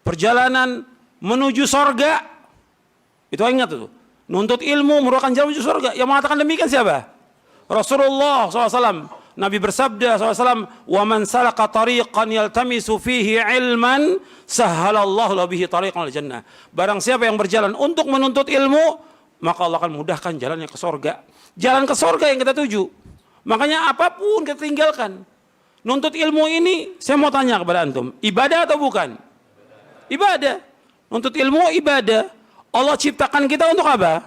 perjalanan menuju sorga. Itu ingat itu. Nuntut ilmu merupakan jalan menuju sorga. Yang mengatakan demikian siapa? Rasulullah SAW. Nabi bersabda SAW, "Wa man salaka tariqan yaltamisu fihi ilman, sahhalallahu lahu bihi tariqan al jannah." Barang siapa yang berjalan untuk menuntut ilmu, maka Allah akan mudahkan jalannya ke sorga. Jalan ke sorga yang kita tuju. Makanya apapun kita tinggalkan. Nuntut ilmu ini, saya mau tanya kepada antum, ibadah atau bukan? Ibadah. Nuntut ilmu ibadah. Allah ciptakan kita untuk apa?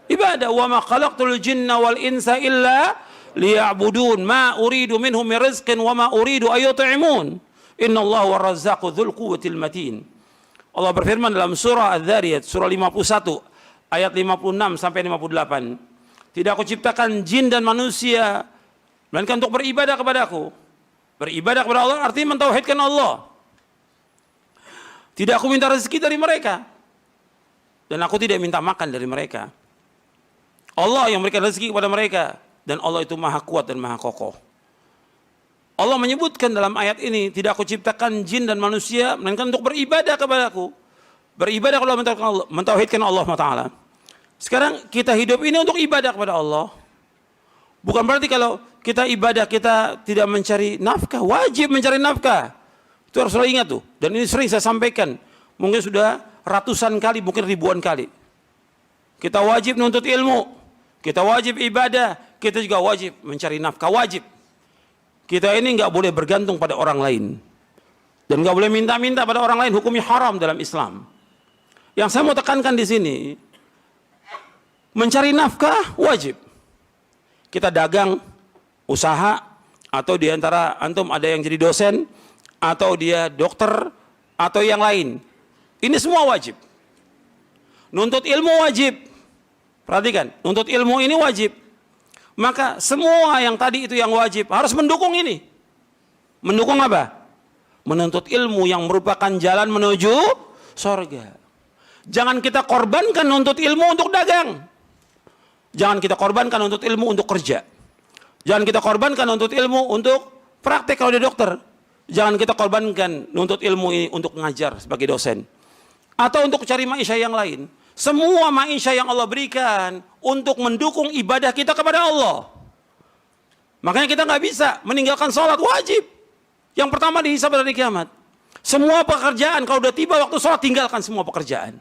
Ibadah. Wa ma khalaqtul jinna wal insa illa liya'budun ma uridu minhum min rizqin wa ma uridu ay yut'imun. Innallaha war-razzaqu dzul quwwatil matin. Allah berfirman dalam surah Adz-Dzariyat surah 51 ayat 56 sampai 58. Tidak aku ciptakan jin dan manusia melainkan untuk beribadah kepadaku. Beribadah kepada Allah artinya mentauhidkan Allah. Tidak aku minta rezeki dari mereka dan aku tidak minta makan dari mereka. Allah yang memberikan rezeki kepada mereka. Dan Allah itu maha kuat dan maha kokoh. Allah menyebutkan dalam ayat ini, tidak aku ciptakan jin dan manusia, melainkan untuk beribadah kepadaku. Beribadah kepada Allah, mentauhidkan Allah Ta'ala. Sekarang kita hidup ini untuk ibadah kepada Allah. Bukan berarti kalau kita ibadah, kita tidak mencari nafkah. Wajib mencari nafkah. Itu harus selalu ingat tuh. Dan ini sering saya sampaikan. Mungkin sudah ratusan kali, mungkin ribuan kali. Kita wajib menuntut ilmu. Kita wajib ibadah, kita juga wajib mencari nafkah, wajib. Kita ini nggak boleh bergantung pada orang lain. Dan nggak boleh minta-minta pada orang lain, hukumnya haram dalam Islam. Yang saya mau tekankan di sini, mencari nafkah wajib. Kita dagang, usaha, atau di antara antum ada yang jadi dosen, atau dia dokter, atau yang lain. Ini semua wajib. Nuntut ilmu wajib. Perhatikan, nuntut ilmu ini wajib. Maka semua yang tadi itu yang wajib harus mendukung ini. Mendukung apa? Menuntut ilmu yang merupakan jalan menuju sorga. Jangan kita korbankan nuntut ilmu untuk dagang. Jangan kita korbankan nuntut ilmu untuk kerja. Jangan kita korbankan nuntut ilmu untuk praktek kalau dia dokter. Jangan kita korbankan nuntut ilmu ini untuk ngajar sebagai dosen. Atau untuk cari maisha yang lain. Semua maisha yang Allah berikan untuk mendukung ibadah kita kepada Allah. Makanya kita nggak bisa meninggalkan sholat wajib. Yang pertama dihisab dari kiamat. Semua pekerjaan kalau udah tiba waktu sholat tinggalkan semua pekerjaan.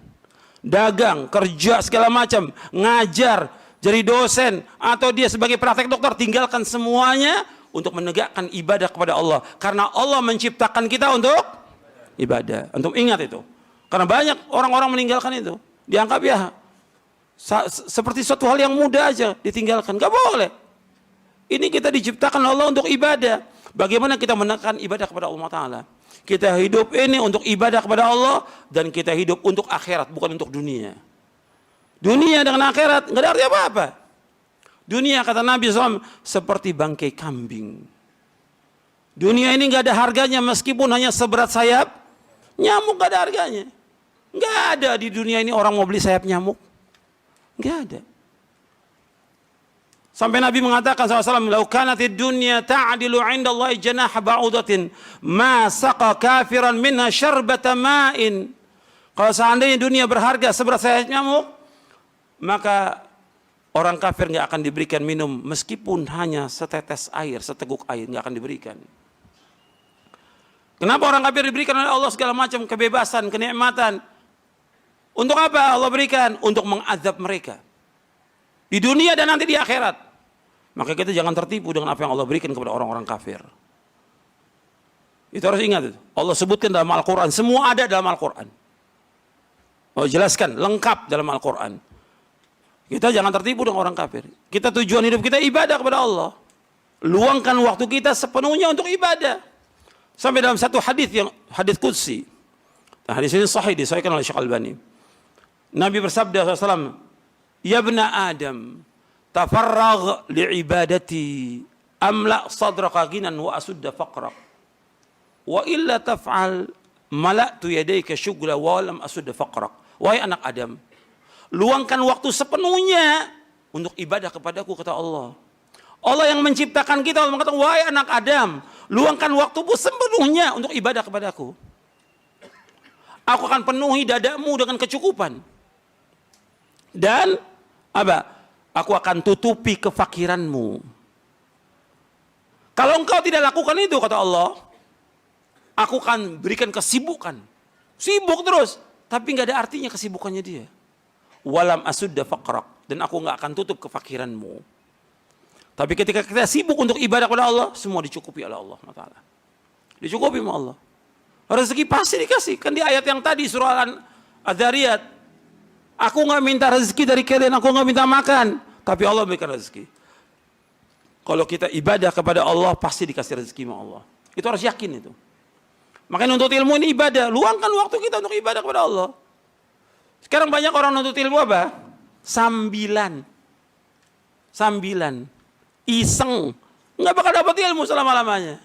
Dagang, kerja segala macam, ngajar, jadi dosen atau dia sebagai praktek dokter tinggalkan semuanya untuk menegakkan ibadah kepada Allah. Karena Allah menciptakan kita untuk ibadah. Untuk ingat itu. Karena banyak orang-orang meninggalkan itu. Dianggap ya seperti suatu hal yang mudah aja ditinggalkan. Gak boleh. Ini kita diciptakan Allah untuk ibadah. Bagaimana kita menekan ibadah kepada Allah Ta'ala. Kita hidup ini untuk ibadah kepada Allah. Dan kita hidup untuk akhirat, bukan untuk dunia. Dunia dengan akhirat gak ada arti apa-apa. Dunia kata Nabi SAW seperti bangkai kambing. Dunia ini gak ada harganya meskipun hanya seberat sayap nyamuk, gak ada harganya. Nggak ada di dunia ini orang mau beli sayap nyamuk. Nggak ada. Sampai Nabi mengatakan SAW, "Lau kanatid dunya ta'dilu 'inda Allahi janaha ba'udatin, ma saqa kafiran minha syarbata ma'in." Kalau seandainya dunia berharga seberat sayap nyamuk, maka orang kafir nggak akan diberikan minum meskipun hanya setetes air, seteguk air nggak akan diberikan. Kenapa orang kafir diberikan oleh Allah segala macam kebebasan, kenikmatan? Untuk apa Allah berikan? Untuk mengazab mereka. Di dunia dan nanti di akhirat. Maka kita jangan tertipu dengan apa yang Allah berikan kepada orang-orang kafir. Itu harus ingat. Allah sebutkan dalam Al-Quran. Semua ada dalam Al-Quran. Allah jelaskan lengkap dalam Al-Quran. Kita jangan tertipu dengan orang kafir. Kita tujuan hidup kita ibadah kepada Allah. Luangkan waktu kita sepenuhnya untuk ibadah. Sampai dalam satu hadis yang hadis qudsi. Nah, hadis ini sahih disahihkan oleh Syekh Albani. Nabi bersabda SAW, "Ya bna Adam, tafarragh li'ibadati, amla sadraka ghinan wa asudda faqrak. Wa illa taf'al, mala'tu yadayka syughla wa lam asudda faqrak." Wahai anak Adam, luangkan waktu sepenuhnya untuk ibadah kepadaku, kata Allah. Allah yang menciptakan kita mengatakan, wahai anak Adam, luangkan waktumu sepenuhnya untuk ibadah kepadaku. Aku akan penuhi dadamu dengan kecukupan. Dan apa? Aku akan tutupi kefakiranmu. Kalau engkau tidak lakukan itu, kata Allah, aku akan berikan kesibukan. Sibuk terus, tapi nggak ada artinya kesibukannya dia. Walam asudda faqrak, dan aku nggak akan tutup kefakiranmu. Tapi ketika kita sibuk untuk ibadah kepada Allah, semua dicukupi oleh Allah Taala. Dicukupi oleh Allah. Rezeki pasti dikasih. Kan di ayat yang tadi surah Al-Dzariyat, aku nggak minta rezeki dari kalian, aku nggak minta makan, tapi Allah berikan rezeki. Kalau kita ibadah kepada Allah, pasti dikasih rezeki sama Allah. Itu harus yakin itu. Makanya nuntut ilmu ini ibadah. Luangkan waktu kita untuk ibadah kepada Allah. Sekarang banyak orang nuntut ilmu apa? Sambilan. Iseng. Nggak bakal dapat ilmu selama-lamanya.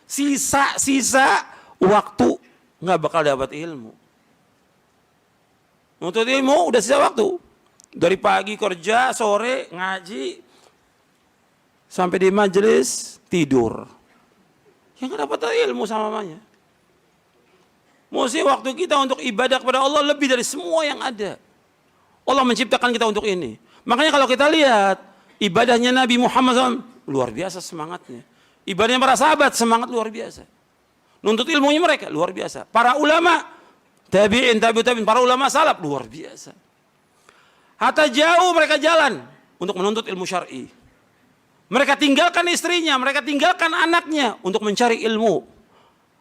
Sisa waktu nggak bakal dapat ilmu. Nuntut ilmu udah sisa waktu. Dari pagi kerja, sore ngaji, sampai di majelis tidur. Yang nggak dapat ilmu sama mamanya. Mesti waktu kita untuk ibadah kepada Allah lebih dari semua yang ada. Allah menciptakan kita untuk ini. Makanya kalau kita lihat ibadahnya Nabi Muhammad SAW, luar biasa semangatnya. Ibadahnya para sahabat semangat luar biasa. Nuntut ilmunya mereka luar biasa. Para ulama, tabi'in, para ulama salaf luar biasa. Hatta jauh mereka jalan untuk menuntut ilmu syar'i. Mereka tinggalkan istrinya, mereka tinggalkan anaknya untuk mencari ilmu.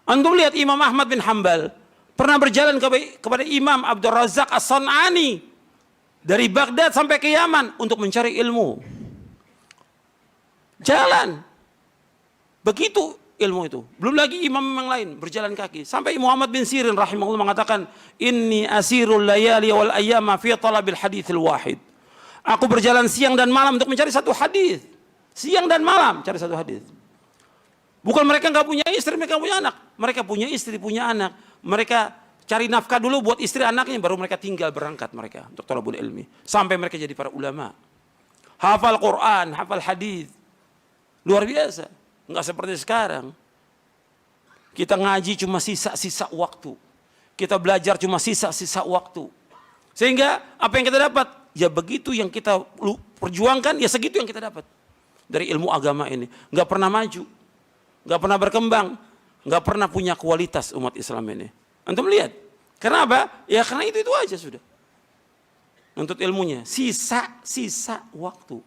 Antum lihat Imam Ahmad bin Hanbal pernah berjalan kepada Imam Abdul Razak As-San'ani dari Baghdad sampai ke Yaman untuk mencari ilmu. Jalan. Begitu ilmu itu. Belum lagi imam yang lain berjalan kaki. Sampai Muhammad bin Sirin rahimahullah mengatakan, "Inni asirul layali wal ayyama fi talabil haditsil wahid." Aku berjalan siang dan malam untuk mencari satu hadis. Siang dan malam cari satu hadis. Bukan mereka nggak punya istri, mereka punya anak. Mereka punya istri, punya anak. Mereka cari nafkah dulu buat istri anaknya, baru mereka tinggal berangkat mereka untuk thalabul ilmi. Sampai mereka jadi para ulama. Hafal Quran, hafal hadis. Luar biasa. Nggak seperti sekarang. Kita ngaji cuma sisa-sisa waktu. Kita belajar cuma sisa-sisa waktu. Sehingga apa yang kita dapat? Ya begitu yang kita perjuangkan, ya segitu yang kita dapat. Dari ilmu agama ini. Nggak pernah maju. Nggak pernah berkembang. Nggak pernah punya kualitas umat Islam ini. Antum lihat. Kenapa? Ya karena itu aja sudah. Untuk ilmunya. Sisa-sisa waktu.